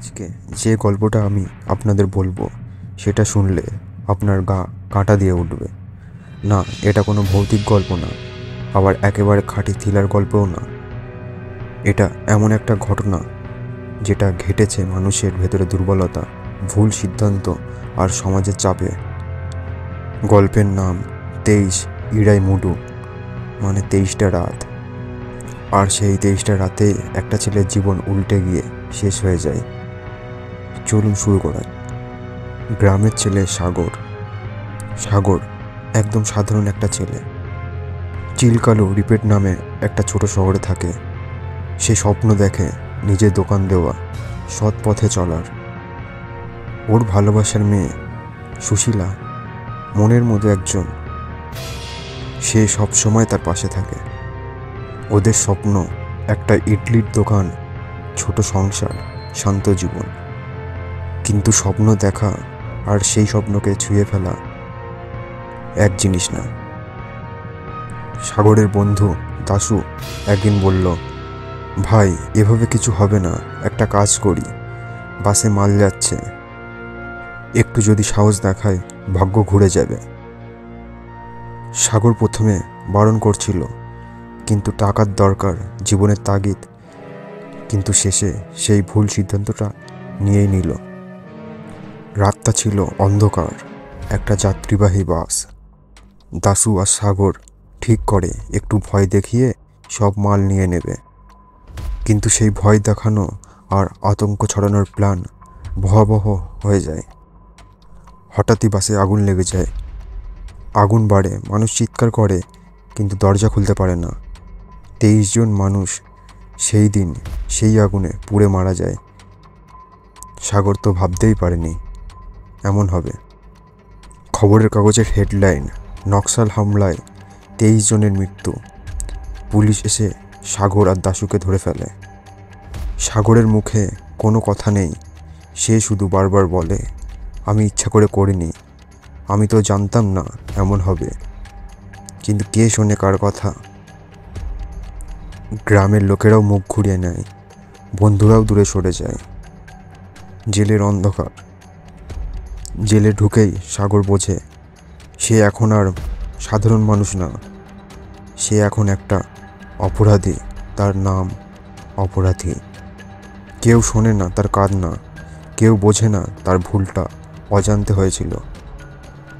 আজকে যে গল্পটা আমি আপনাদের বলবো সেটা শুনলে আপনার গা কাঁটা দিয়ে উঠবে। না, এটা কোনো ভৌতিক গল্প না, আবার একেবারে খাঁটি থ্রিলার গল্পও না। এটা এমন একটা ঘটনা যেটা ঘটেছে মানুষের ভেতরে দুর্বলতা, ভুল সিদ্ধান্ত আর সমাজের চাপে। গল্পের নাম 23 ইরাইমুডু, মানে 23টা রাত। আর সেই 23টা রাতে একটা ছেলের জীবন উল্টে গিয়ে শেষ হয়ে যায়। চলুন শুরু করা। গ্রামের ছেলে সাগর। সাগর একদম সাধারণ একটা ছেলে। চিলকালু রিপেট নামে একটা ছোট শহরে থাকে। সে স্বপ্ন দেখে নিজের দোকান দেওয়া, সৎ পথে চলার। ওর ভালোবাসার মেয়ে সুশীলা মনের মতো একজন। সে সব সময় তার পাশে থাকে। ওদের স্বপ্ন একটা ইডলির দোকান, ছোট সংসার, শান্ত জীবন। কিন্তু স্বপ্ন দেখা আর সেই স্বপ্নকে ছুঁয়ে ফেলা এক জিনিস না। সাগরের বন্ধু দাশু একদিন বলল, ভাই এভাবে কিছু হবে না, একটা কাজ করি, বাসে মাল যাচ্ছে, একটু যদি সাহস দেখায় ভাগ্য ঘুরে যাবে। সাগর প্রথমে বারণ করছিল, কিন্তু টাকার দরকার, জীবনের তাগিদ। কিন্তু শেষে সেই ভুল সিদ্ধান্তটা নিয়েই নিল। রাতটা ছিল অন্ধকার, একটা যাত্রীবাহী বাস। দাশু আর সাগর ঠিক করে একটু ভয় দেখিয়ে সব মাল নিয়ে নেবে। কিন্তু সেই ভয় দেখানো আর আতঙ্ক ছড়ানোর প্ল্যান ভয়াবহ হয়ে যায়। হঠাৎই বাসে আগুন লেগে যায়। আগুন বাড়ে, মানুষ চিৎকার করে, কিন্তু দরজা খুলতে পারে না। 23 জন মানুষ সেই দিন সেই আগুনে পুড়ে মারা যায়। সাগর তো ভাবতেই পারেনি এমন হবে। খবরের কাগজের হেডলাইন, নকশাল হামলায় 23 জনের মৃত্যু। পুলিশ এসে সাগর আর দাশুকে ধরে ফেলে। সাগরের মুখে কোনো কথা নেই। সে শুধু বারবার বলে, আমি ইচ্ছা করে করিনি, আমি তো জানতাম না এমন হবে। কিন্তু কে শোনে কার কথা? গ্রামের লোকেরাও মুখ ঘুরিয়ে নেয়, বন্ধুরাও দূরে সরে যায়। জেলের অন্ধকার। জেলে ঢুকেই সাগর বোঝে সে এখন আর সাধারণ মানুষ না, সে এখন একটা অপরাধী। তার নাম অপরাধী। কেউ শোনে না তার কান্না, কেউ বোঝে না তার ভুলটা অজান্তে হয়েছিল।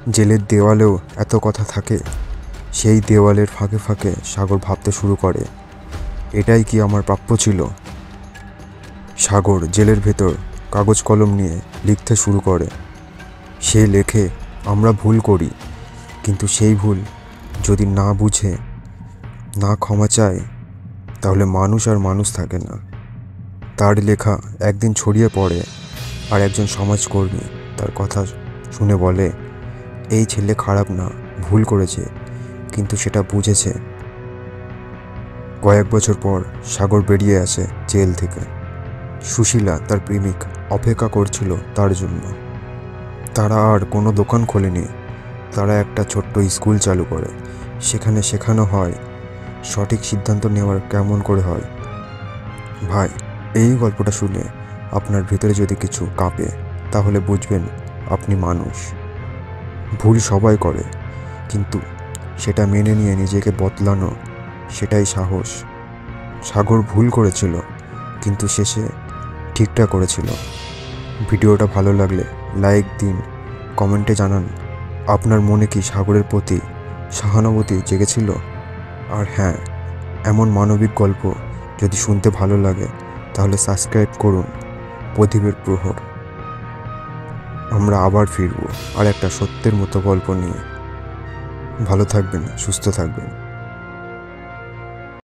জেলের দেওয়ালেও এত কথা থাকে। সেই দেওয়ালের ফাঁকে ফাঁকে সাগর ভাবতে শুরু করে, এটাই কি আমার প্রাপ্য ছিল? সাগর জেলের ভেতর কাগজ কলম নিয়ে লিখতে শুরু করে। সে লেখে, আমরা ভুল করি, কিন্তু সেই ভুল যদি না বুঝে, না ক্ষমা চায়, তাহলে মানুষ আর মানুষ থাকে না। তার লেখা একদিন ছড়িয়ে পড়ে, আর একজন সমাজকর্মী তার কথা শুনে বলে, এই ছেলে খারাপ না, ভুল করেছে, কিন্তু সেটা বুঝেছে। কয়েক বছর পর সাগর বেরিয়ে আসে জেল থেকে। সুশীলা তার প্রেমিক অপেক্ষা করছিল তার জন্য। তারা আর কোনো দোকান খোলেনি, তারা একটা ছোট্ট স্কুল চালু করে। সেখানে শেখানো হয় সঠিক সিদ্ধান্ত নেওয়ার কেমন করে হয়। ভাই, এই গল্পটা শুনে আপনার ভিতরে যদি কিছু কাঁপে, তাহলে বুঝবেন আপনি মানুষ। ভুল সবাই করে, কিন্তু সেটা মেনে নিয়ে নিজেকে বদলানো, সেটাই সাহস। সাগর ভুল করেছিল, কিন্তু শেষে ঠিকটা করেছিল। ভিডিওটা ভালো লাগলে লাইক দিন, কমেন্টে জানান আপনার মনে কি সাগরের প্রতি সহানুভূতি জেগেছিল। আর হ্যাঁ, এমন মানবিক গল্প যদি শুনতে ভালো লাগে, তাহলে সাবস্ক্রাইব করুন প্রদীপের প্রহর। আমরা আবার ফিরব আর একটা সত্যের মতো গল্প নিয়ে। ভালো থাকবেন, সুস্থ থাকবেন।